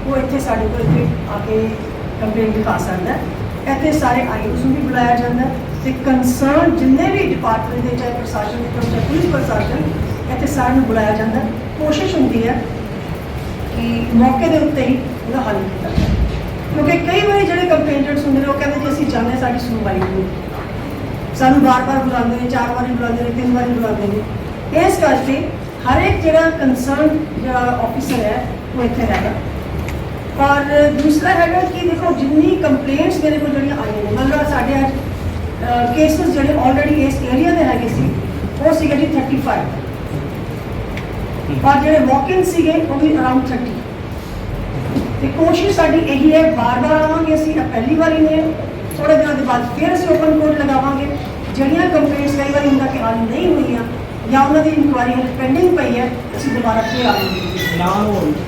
वो इतने साढ़े को इतने आके कंप्लेन दिखा सकता है। इतने सारे आईओस भी बुलाया जाता है तो कंसर्न जिन्हें भी डिपार्टमेंट के चाहे प्रशासन के चाहे पुलिस प्रशासन इतने सारे बुलाया जाता है। कोशिश होती है कि मौके के उत्ते ही उसका हल किया जाए, क्योंकि कई बार जो कंप्लेंटेंट्स होंगे वो कहते जी असं चाहते साड़ी सुनवाई नहीं, सानू बार बार बुलाते हैं, 4 बार बुलाते हैं, 3 बार बुलाते हैं। इस करके हर एक जो कंसर्न जो ऑफिसर है वो इतने रहेगा। और दूसरा है कि देखो जिन्नी कंप्लेंट्स मेरे को जो आई हैं मतलब साढ़े अज केसिस जो ऑलरेडी इस एरिया के है वो सी जी 35 और जो वॉक-इन से वो भी अराउंड 30। तो कोशिश साड़ी यही है, बार बार आवांगे असी, पहली बार ही ने थोड़े दिनों के बाद फिर असी ओपन कोर्ट लगावांगे। जड़ियाँ कंप्लेंट्स कई बार उनका कि हल नहीं हुई या उन्होंने इंक्वायरी हल पेंडिंग पई है, असी दोबारा फिर आएंगे ना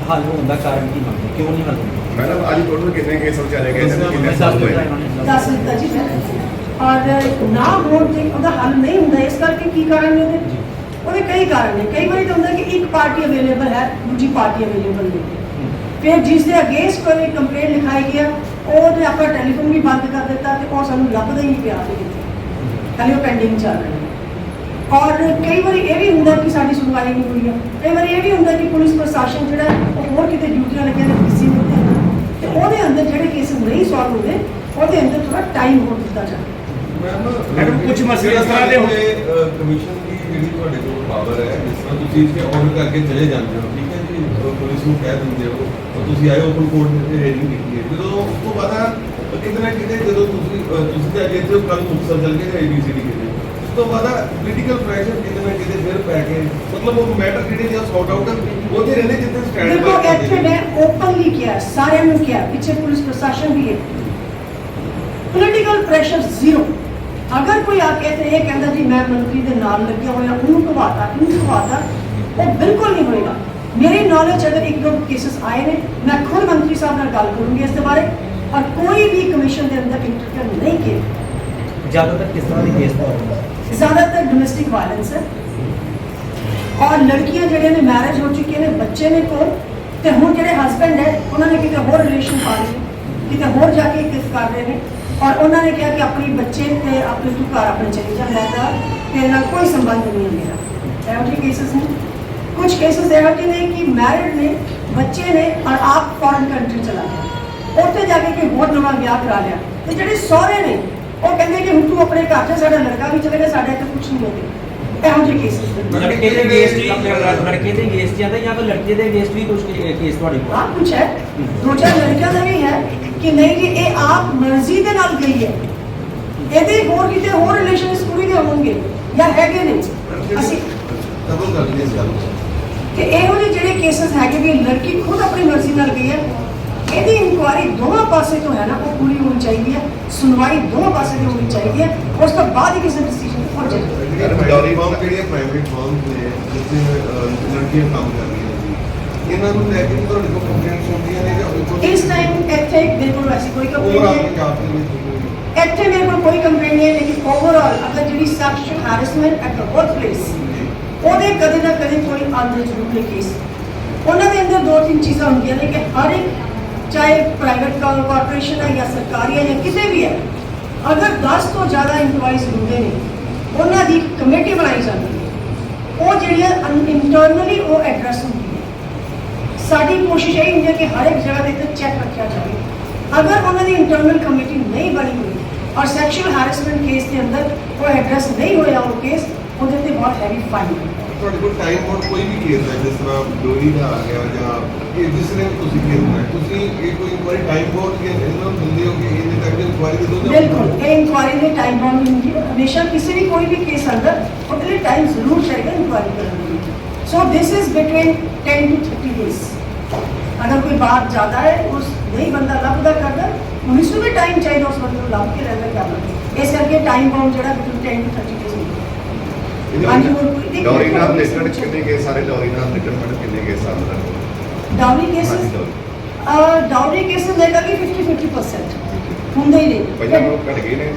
हल होने का कारण की मांग क्यों नहीं हल होता? मैडम आज टोटल कितने केस चले गए? 10 दिता जी और ना होने से हल नहीं होंगे। इस करके की कारण है वो कई कारण है। कई बार तो होंगे कि एक पार्टी अवेलेबल है, दूसरी पार्टी अवेलेबल नहीं, फिर जिसके अगेंस्ट कोई कंप्लेंट लिखाई गया और अपना टेलीफोन भी बंद कर दिता तो वह सूँ लभदा ही नहीं पिया खाली वो पेंडिंग चल रही है। और कई बार ये भी होंगे कि साड़ी सुनवाई नहीं हुई है। कई बार ये भी होंगे कि पुलिस प्रशासन जो होर कितने ड्यूटियां लगे किसी तो वो अंदर जो केस नहीं सॉल्व होते वो अंदर थोड़ा टाइम हो दिता जाए। मैडम कुछ मसले इस तरह के होंगे कमीशन की ਜਿਹੜੀ ਤੁਹਾਡੇ ਕੋਲ ਪਾਵਰ ਹੈ, ਜਿਸ ਤਰ੍ਹਾਂ ਤੁਸੀਂ ਇਸ ਤੇ ਆਰਡਰ ਕਰਕੇ ਚਲੇ ਜਾਂਦੇ ਹੋ, ਠੀਕ ਹੈ ਜੀ, ਪੁਲਿਸ ਨੂੰ ਕਹਿ ਦਿੰਦੇ ਹੋ ਤਾਂ ਤੁਸੀਂ ਆਏ ਓਪਨ ਕੋਰਟ ਦੇ ਰੇਡਿੰਗ ਕੀਤੀ ਹੈ, ਜਦੋਂ ਉਸ ਤੋਂ ਬਾਅਦ ਕਿਤੇ ਨਾ ਕਿਤੇ ਜਦੋਂ ਤੁਸੀਂ ਤਾਂ ਅੱਗੇ ਤੇ ਕੱਲ ਮੁਕਤਸਰ ਚੱਲ ਕੇ ABCD ਕਿਤੇ ਉਸ ਤੋਂ ਬਾਅਦ ਪੋਲੀਟੀਕਲ ਪ੍ਰੈਸ਼ਰ ਕਿਤੇ ਨਾ ਕਿਤੇ ਫਿਰ ਪੈ ਕੇ ਮਤਲਬ ਉਹ ਮੈਟਰ ਜਿਹੜੇ ਜਾਂ ਸੌਟ ਆਊਟ ਉਹਦੇ ਰਹਿੰਦੇ ਜਿੱਥੇ ਸਟੈਂਡ देखो ਇੱਥੇ मैं ओपनली किया सारे ਨੂੰ किया पीछे पुलिस प्रशासन भी है पॉलिटिकल प्रेशर जीरो। अगर कोई आके ये कहता जी मैं मंत्री के नाल लगे हुए उन्होंने घवाता वो बिल्कुल नहीं होएगा। मेरी नॉलेज अगर 1-2 केसेस आए हैं मैं खुद मंत्री साहब नाल गल करूँगी इस बारे और कोई भी कमीशन के अंदर इंटरफेयर नहीं किया। ज़्यादातर किस तरह के केस? ज़्यादातर डोमेस्टिक वायलेंस है और लड़कियां जो ने मैरिज हो चुकी ने बच्चे ने को तो हुण जो हसबैंड है उन्होंने कितने होर रिलेशन पा लिए कितने होर जाके किस कर रहे हैं और उन्होंने कहा कि अपनी बच्चे ते अपने तू घर अपने चली जा, मैं तेरे नाल कोई संबंध नहीं है मेरा। एवं केसेस हैं, कुछ केसेस एवं ने कि मैरिड ने बच्चे ने और आप फॉरेन कंट्री चला गया उत्थे जाके कोई बहुत नवा ब्याह करा लिया तो जो सहुरे ने वो कहते कि हुण तू अपने घर से साडा लड़का भी चलेगा साडे इत्थे कुछ नहीं होते। ਇਹੋ ਜਿਹੇ ਕੇਸਿਸ लड़के के अगेंस्ट लड़के के अगेंस्ट या या फिर लड़के के अगेंस्ट भी कुछ केस ਤੁਹਾਡੇ ਕੋਲ? हाँ कुछ है, 2-4 लड़कियां का भी है कि नहीं जी ये आप मर्जी के नाल गई है ਇਹਦੇ ਹੋਰ ਕਿਤੇ ਹੋਰ ਰਿਲੇਸ਼ਨ ਇਸ ਕੁੜੀ ਦੇ ਹੋਣਗੇ ਜਾਂ ਹੈਗੇ ਨੇ ਅਸੀਂ ਕਦੋਂ ਕਰਦੇ ਇਸ ਗੱਲ ਕਿ ਇਹੋ ਜਿਹੇ ਜਿਹੜੇ ਕੇਸਿਸ ਹੈਗੇ ਵੀ ਲੜਕੀ ਖੁਦ ਆਪਣੀ ਮਰਜ਼ੀ ਨਾਲ ਗਈ ਹੈ ਇਹਦੀ ਇਨਕੁਆਇਰੀ ਦੋਵਾਂ ਪਾਸੇ ਤੋਂ ਹੈ ਨਾ ਉਹ ਪੂਰੀ ਹੋਣੀ ਚਾਹੀਦੀ ਹੈ, ਸੁਣਵਾਈ ਦੋਵਾਂ ਪਾਸੇ ਤੋਂ ਹੋਣੀ ਚਾਹੀਦੀ ਹੈ, ਉਸ ਤੋਂ ਬਾਅਦ ਹੀ ਕਿਸੇ ਡਿਸੀਜਨ ਤੇ ਪਹੁੰਚੇ। ਡੌਰੀ ਫਾਰਮ ਜਿਹੜੀਆਂ ਪ੍ਰਾਈਵੇਟ ਫਾਰਮਸ ਨੇ ਜਿੱਥੇ ਲੜਕੀਆਂ ਕੰਮ ਕਰਦੀਆਂ ਨੇ ਇਹਨਾਂ ਨੂੰ ਲੈ ਕੇ ਤੁਹਾਡੇ ਕੋਲ ਕੰਪਲੇਂਟਸ ਹੁੰਦੀਆਂ ਨੇ ਜਾਂ ਇਸ ਟਾਈਮ ਇੱਥੇ ਮੇਰੇ ਕੋਲ ਐਸੀ ਕੋਈ ਕੰਪਲੇਂਟ ਨਹੀਂ ਹੈ, ਇੱਥੇ ਮੇਰੇ ਕੋਲ ਕੋਈ ਕੰਪਲੇਂਟ ਨਹੀਂ ਹੈ, ਲੇਕਿਨ ਓਵਰਆਲ ਅਗਰ ਜਿਹੜੀ sexual harassment at the work place ਉਹਦੇ ਕਦੇ ਨਾ ਕਦੇ ਕੋਈ ਆਂਦੇ ਜ਼ਰੂਰ ਨੇ ਕੇਸ। ਉਹਨਾਂ ਦੇ ਅੰਦਰ 2-3 ਚੀਜ਼ਾਂ ਹੁੰਦੀਆਂ ਨੇ ਕਿ ਹਰ ਇੱਕ चाहे प्राइवेट कॉरपोरेशन है या सरकारी है या किसी भी है अगर 10 तो ज़्यादा इंप्लॉइज होंगे ने उन्होंने कमेटी बनाई जाती है वो जी इंटरनली वो एड्रैस होंगी है। साड़ी कोशिश यही होंगी है कि हर एक जगह पर चेक रखा जाए। अगर उन्होंने इंटरनल कमेटी नहीं बनी हुई और सैक्शुअल हैरेसमेंट केस के अंदर वो एड्रैस नहीं होया वो केस वो बहुत हैवी फाइन है। ਤੁਹਾਡੇ ਕੋਲ ਟਾਈਮ ਬੌਂਡ ਕੋਈ ਵੀ ਕੇਸ ਹੈ ਜਿਸ ਤਰ੍ਹਾਂ ਡੋਰੀ ਦਾ ਆ ਗਿਆ ਜਾਂ ਇਹ ਜਿਸ ਨੇ ਤੁਸੀਂ ਕੇਸ ਬਣਾਇਆ ਤੁਸੀਂ ਇਹ ਕੋਈ ਇਨਕੁਆਇਰੀ ਟਾਈਮ ਬੌਂਡ ਕੇ ਇਹਨਾਂ ਨੂੰ ਦਿੰਦੇ ਹੋ ਕਿ ਇਹਦੇ ਤੱਕ ਦੀ ਇਨਕੁਆਇਰੀ ਦੇ ਦੋ? बिल्कुल ये इंक्वायरी में टाइम बाउंड होंगी हमेशा किसी भी कोई भी केस अंदर उसके लिए टाइम जरूर चाहिए इंक्वायरी करने के लिए। So this is between 10 to 30 days. अगर कोई बात ज़्यादा है उस नहीं बंदा लभदा करता पुलिस को भी टाइम चाहिए उस बंदे को लभ के रहना करना इस करके टाइम बाउंड जो बिटवीन 10 to 30 डेज डॉरी नाल रिलेटेड कितने केस सारे डॉरी नाल रिलेटेड मैडम कितने केस आ रहे डाउरी केसेस डाउरी केसेस लेकर भी 50-50% होंगे ही नहीं पंजाब लोग कट गए ने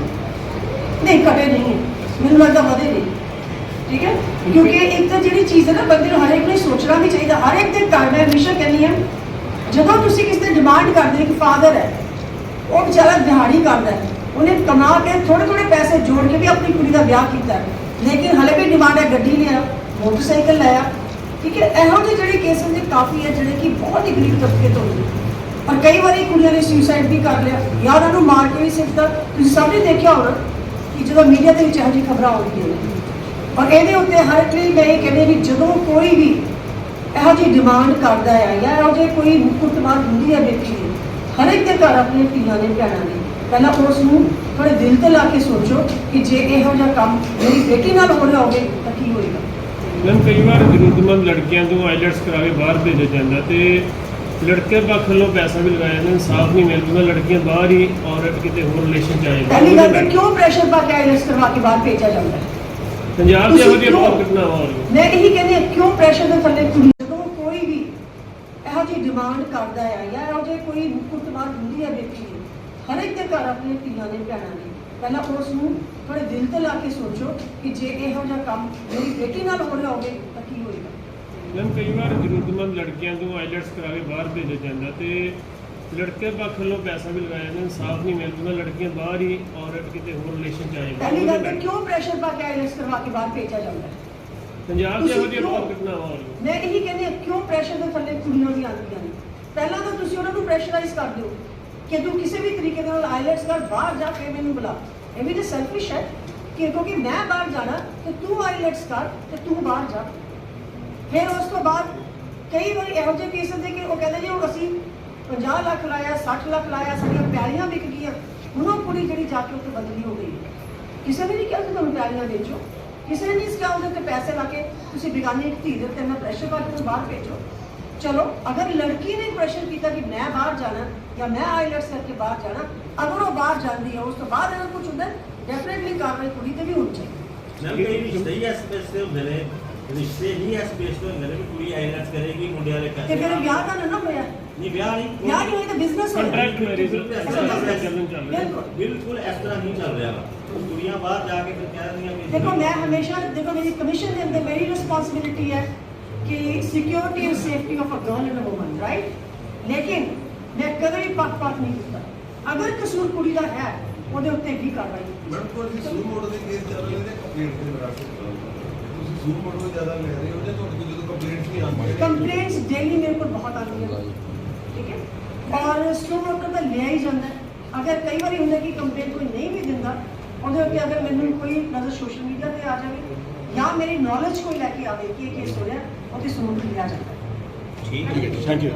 नहीं कटे नहीं है मैंने लगता वधे नहीं। ठीक है क्योंकि एक तो जी चीज़ है ना बंदे हर एक ने सोचना भी चाहिए हर एक दिन करना हमेशा कहनी है ਜਦੋਂ ਤੁਸੀਂ ਕਿਸੇ ਦੀ ਡਿਮਾਂਡ ਕਰਦੇ ਇੱਕ ਫਾਦਰ ਹੈ, ਉਹ ਵਿਚਾਰਾ ਦਿਹਾੜੀ ਕਰਦਾ ਹੈ, ਉਹਨੇ ਕਮਾ ਕੇ ਥੋੜੇ ਥੋੜੇ ਪੈਸੇ ਜੋੜ ਕੇ ਵੀ ਆਪਣੀ ਕੁੜੀ ਦਾ ਵਿਆਹ ਕੀਤਾ ਹੈ, ਲੇਕਿਨ ਹਲੇ ਵੀ ਡਿਮਾਂਡ ਹੈ ਗੱਡੀ ਲਿਆ, ਮੋਟਰਸਾਈਕਲ ਲਿਆ। ਠੀਕ ਹੈ, ਇਹੋ ਜਿਹੇ ਜਿਹੜੇ ਕੇਸਿਸ ਨੇ ਕਾਫੀ ਹੈ ਜਿਹੜੇ ਕਿ ਬਹੁਤ ਹੀ ਗਰੀਬ ਤਬਕੇ ਤੋਂ ਨੇ। ਪਰ ਕਈ ਵਾਰੀ ਕੁੜੀਆਂ ਨੇ ਸੁਸਾਈਡ ਵੀ ਕਰ ਲਿਆ ਜਾਂ ਉਹਨਾਂ ਨੂੰ ਮਾਰ ਕੇ ਵੀ ਸਿੱਟਦਾ। ਤੁਸੀਂ ਸਭ ਨੇ ਦੇਖਿਆ ਹੋਣਾ ਕਿ ਜਦੋਂ ਮੀਡੀਆ ਦੇ ਵਿੱਚ ਇਹੋ ਜਿਹੀ ਖਬਰਾਂ ਆਉਂਦੀਆਂ ਨੇ, ਔਰ ਇਹਦੇ ਉੱਤੇ ਹਰ ਕੋਈ ਮੈਂ ਇਹ ਕਹਿੰਦੇ ਵੀ ਜਦੋਂ ਕੋਈ ਵੀ ਇਹੋ ਜਿਹੀ ਡਿਮਾਂਡ ਕਰਦਾ ਹੈ ਜਾਂ ਇਹੋ ਜਿਹੇ ਕੋਈ ਕੁੱਟਮਾਰ ਹੁੰਦੀ ਹੈ ਬੇਟੀ ਦੀ, ਹਰ ਇੱਕ ਦੇ ਘਰ ਆਪਣੇ ਧੀਆਂ ਨੇ ਭੈਣਾਂ ਨੇ, ਪਹਿਲਾਂ ਉਸ ਨੂੰ ਥੋੜੇ ਦਿਲ ਤੇ ਲਾ ਕੇ ਸੋਚੋ ਕਿ ਜੇ ਇਹੋ ਜਿਹਾ ਕੰਮ ਮੇਰੀ ਬੇਟੀ ਨਾਲ ਹੋ ਰਿਹਾ ਹੋਵੇ ਤਾਂ ਕੀ ਹੋਏਗਾ। ਮੈਮ ਕਈ ਵਾਰ ਜ਼ਰੂਰਤਮੰਦ ਲੜਕੀਆਂ ਤੋਂ ਆਈਲੈਟਸ ਕਰਾ ਕੇ ਬਾਹਰ ਭੇਜਿਆ ਜਾਂਦਾ ਤੇ ਲੜਕੇ ਪੱਖ ਵੱਲੋਂ ਪੈਸਾ ਵੀ ਲਗਾਇਆ ਜਾਂਦਾ, ਇਨਸਾਫ ਨਹੀਂ ਮਿਲਦਾ, ਲੜਕੀਆਂ ਬਾਹਰ ਹੀ ਔਰ ਕਿਤੇ ਹੋਰ ਰਿਲੇਸ਼ਨ ਚ ਆ ਪਹਿਲੀ ਗੱਲ ਤਾਂ ਜਾਂਦੀਆਂ। ਕਿਉਂ ਪ੍ਰੈਸ਼ਰ ਪਾ ਕੇ ਆਈਲੈਟਸ ਕਰਵਾ ਕੇ ਬਾਹਰ ਭੇਜਿਆ ਜਾਂਦਾ ਹੈ? ਪੰਜਾਬ 'ਚ ਇਹੋ ਜਿਹੀਆਂ ਤੁਸੀਂ ਬਹੁਤ ਕਿਉਂ? ਘਟਨਾਵਾਂ ਹੋ ਰਹੀਆਂ। ਮੈਂ ਇਹੀ ਕਹਿੰਦੀ ਹਾਂ, ਕਿਉਂ ਪ੍ਰੈਸ਼ਰ ਦੇ ਥੱਲੇ ਕੁੜੀ ਜਦੋਂ ਕੋਈ ਵੀ ਇਹੋ ਜਿਹੀ ਡਿਮਾਂਡ ਕਰਦਾ ਹੈ ਜਾਂ ਇਹੋ ਜਿਹੇ ਕੋਈ ਕੁੱਟਮਾਰ ਹੁੰਦੀ ਹੈ ਬੇਟੀ ਦੀ, ਹਰ ਇੱਕ ਦੇ ਘਰ ਆਪਣੇ ਧੀਆਂ ਨੇ ਭੈਣਾਂ ਨੇ, ਪਹਿਲਾਂ ਉਸ ਨੂੰ ਥੋੜੇ ਦਿਲ ਤੇ ਲਾ ਕੇ ਸੋਚੋ ਕਿ ਜੇ ਇਹੋ ਜਿਹਾ ਕੰਮ ਮੇਰੀ ਬੇਟੀ ਨਾਲ ਹੋ ਰਿਹਾ ਹੋਵੇ ਤਾਂ ਕੀ ਹੋਏਗਾ। ਮੈਮ ਕਈ ਵਾਰ ਜ਼ਰੂਰਤਮੰਦ ਲੜਕੀਆਂ ਤੋਂ ਆਈਲੈਟਸ ਕਰਾ ਕੇ ਬਾਹਰ ਭੇਜਿਆ ਜਾਂਦਾ ਤੇ ਲੜਕੇ ਪੱਖ ਵੱਲੋਂ ਪੈਸਾ ਵੀ ਲਗਾਇਆ ਜਾਂਦਾ, ਇਨਸਾਫ ਨਹੀਂ ਮਿਲਦਾ, ਲੜਕੀਆਂ ਬਾਹਰ ਹੀ ਔਰ ਕਿਤੇ ਹੋਰ ਰਿਲੇਸ਼ਨ ਚ ਆ ਪਹਿਲੀ ਗੱਲ ਤਾਂ ਜਾਂਦੀਆਂ। ਕਿਉਂ ਪ੍ਰੈਸ਼ਰ ਪਾ ਕੇ ਆਈਲੈਟਸ ਕਰਵਾ ਕੇ ਬਾਹਰ ਭੇਜਿਆ ਜਾਂਦਾ ਹੈ? ਪੰਜਾਬ 'ਚ ਇਹੋ ਤੁਸੀਂ ਜਿਹੀਆਂ ਬਹੁਤ ਕਿਉਂ? ਘਟਨਾਵਾਂ ਹੋ ਰਹੀਆਂ। ਮੈਂ ਇਹੀ ਕਹਿੰਦੀ ਹਾਂ, ਕਿਉਂ ਪ੍ਰੈਸ਼ਰ ਦੇ ਥੱਲੇ ਕੁੜੀਆਂ ਵੀ ਆਉਂਦੀਆਂ ਨੇ? ਪਹਿਲਾਂ ਤਾਂ ਤੁਸੀਂ ਉਹਨਾਂ ਨੂੰ ਪ੍ਰੈਸ਼ਰਾਈਜ਼ ਕਰ ਦਿਓ ਕਿ ਤੂੰ ਕਿਸੇ ਵੀ ਤਰੀਕੇ ਦੇ ਨਾਲ ਆਈਲੈਟਸ ਕਰ, ਬਾਹਰ ਜਾ ਕੇ ਮੈਨੂੰ ਬੁਲਾ। ਇਹ ਵੀ ਤਾਂ ਸੈਲਫਿਸ਼ ਹੈ ਕਿ ਕਿਉਂਕਿ ਮੈਂ ਬਾਹਰ ਜਾਣਾ ਤੇ ਤੂੰ ਆਈਲੈਟਸ ਕਰ ਤੇ ਤੂੰ ਬਾਹਰ ਜਾ। ਫਿਰ ਉਸ ਤੋਂ ਬਾਅਦ ਕਈ ਵਾਰੀ ਇਹੋ ਜਿਹੇ ਕੇਸ ਹੁੰਦੇ ਕਿ ਉਹ ਕਹਿੰਦੇ ਜੀ ਹੁਣ ਅਸੀਂ 50 ਲੱਖ ਲਾਇਆ, 60 ਲੱਖ ਲਾਇਆ, ਸਾਡੀਆਂ ਪਿਆਲੀਆਂ ਵਿਕ ਗਈਆਂ। ਹੁਣ ਉਹ ਕੁੜੀ ਜਿਹੜੀ ਜਾ ਕੇ ਉੱਥੇ ਬਦਲੀ ਹੋ ਗਈ ਹੈ। ਕਿਸੇ ਨੇ ਨਹੀਂ ਕਿਹਾ ਕਿ ਤੁਹਾਨੂੰ ਪਿਆਲੀਆਂ ਵੇਚੋ, ਕਿਸੇ ਨੇ ਨਹੀਂ ਕਿਹਾ ਉਹਦੇ ਉੱਤੇ ਪੈਸੇ ਲਾ ਕੇ ਤੁਸੀਂ ਬੇਗਾਨੀ ਇੱਕ ਧੀ ਦੇ ਉੱਤੇ ਮੈਂ ਪ੍ਰੈਸ਼ਰ ਪਾ ਕੇ ਉਹਨੂੰ ਬਾਹਰ ਭੇਜੋ। ਚਲੋ ਅਗਰ ਲੜਕੀ ਨੇ ਪ੍ਰੈਸ਼ਰ ਕੀਤਾ ਕਿ ਮੈਂ ਬਾਹਰ ਜਾਣਾ ਜਾਂ ਮੈਂ ਆਈਲੈਟਸ ਕਰਕੇ ਬਾਹਰ ਜਾਣਾ, ਅਗਰ ਉਹ ਬਾਹਰ ਜਾਂਦੀ ਹੈ ਉਸ ਤੋਂ ਬਾਅਦ ਅਗਰ ਕੁਝ ਹੁੰਦਾ ਡੈਫੀਨਿਟਲੀ ਕਾਰਵਾਈ ਕੁੜੀ ਤੇ ਵੀ ਹੋਣੀ ਚਾਹੀਦੀ। ਮੈਮ ਕਈ ਰਿਸ਼ਤੇ ਹੀ ਇਸ ਬੇਸ ਤੇ ਹੁੰਦੇ ਨੇ, ਰਿਸ਼ਤੇ ਹੀ ਇਸ ਬੇਸ ਤੇ ਹੁੰਦੇ ਨੇ ਵੀ ਕੁੜੀ ਆਈਲੈਟਸ ਕਰੇਗੀ, ਮੁੰਡੇ ਵਾਲੇ ਤੇ ਪੈਸੇ ਫਿਰ ਵਿਆਹ ਤਾਂ ਨਾ ਹੋਇਆ, ਨਹੀਂ ਵਿਆਹ ਨਹੀਂ ਵਿਆਹ ਨਹੀਂ ਹੋਈ ਤਾਂ ਬਿਜ਼ਨਸ ਹੋਇਆ। ਕੰਟਰੈਕਟ ਮੈਰਿਜ ਚੱਲਣ ਚੱਲ ਰਿਹਾ। ਬਿਲਕੁਲ। ਬਿਲਕੁਲ ਇਸ ਤਰ੍ਹਾਂ ਨਹੀਂ ਚੱਲ ਰਿਹਾ ਵਾ। ਕੁੜੀਆਂ ਬਾਹਰ ਜਾ ਕੇ ਫਿਰ ਕਹਿ ਦਿੰਦੀਆਂ ਵੀ ਦੇਖੋ ਮੈਂ ਹਮੇਸ਼ਾ ਦੇਖੋ ਮੇਰੀ ਕਮਿਸ਼ਨ ਦੇ ਅੰਦਰ ਮੇਰੀ ਰਿਸਪੌਂਸਿਬਿਲਿਟੀ ਹੈ ਕਿ security and safety of a girl and a woman, right. ਲੇਕਿਨ ਮੈਂ ਕਦੇ ਵੀ ਪੱਖ ਨਹੀਂ ਦਿੱਤਾ। ਅਗਰ ਕਸੂਰ ਕੁੜੀ ਦਾ ਹੈ ਉਹਦੇ ਉੱਤੇ ਵੀ ਕਾਰਵਾਈ। ਮੈਡਮ ਤੁਹਾਡੀ ਸੂ ਮੋੜ ਦੇ ਕੇਸ ਚੱਲ ਰਹੇ ਨੇ, ਕੰਪਲੇਂਟ ਦੇ ਵਿਰਾਸਤ ਤੁਸੀਂ ਸੂ ਮੋੜ ਤੋਂ ਜ਼ਿਆਦਾ ਲੈ ਰਹੇ ਹੋ ਜਾਂ ਤੁਹਾਡੇ ਕੋਲ ਜਦੋਂ ਕੰਪਲੇਂਟਸ ਨਹੀਂ ਆਉਂਦੀਆਂ? ਕੰਪਲੇਂਟਸ ਡੇਲੀ ਮੇਰੇ ਕੋਲ ਬਹੁਤ ਆਉਂਦੀਆਂ ਨੇ, ਠੀਕ ਹੈ, ਔਰ ਸਟੋ ਮੋਟਰ ਤਾਂ ਲਿਆ ਹੀ ਜਾਂਦਾ ਹੈ। ਅਗਰ ਕਈ ਵਾਰੀ ਹੁੰਦਾ ਕਿ ਕੰਪਲੇਂਟ ਕੋਈ ਨਹੀਂ ਵੀ ਦਿੰਦਾ, ਉਹਦੇ ਉੱਤੇ ਅਗਰ ਮੈਨੂੰ ਕੋਈ ਨਜ਼ਰ ਸੋਸ਼ਲ ਮੀਡੀਆ ਤੇ ਆ ਜਾਵੇ ਜਾਂ ਮੇਰੀ ਨੌਲੇਜ ਕੋਈ ਲੈ ਕੇ ਆਵੇ ਕਿ ਇਹ ਕੇਸ ਹੋ ਰਿਹਾ, ਉਹਦੇ ਸਬੂਤ ਲਿਆ ਜਾਂਦਾ ਹੈ। ਠੀਕ ਹੈ, ਥੈਂਕ ਯੂ।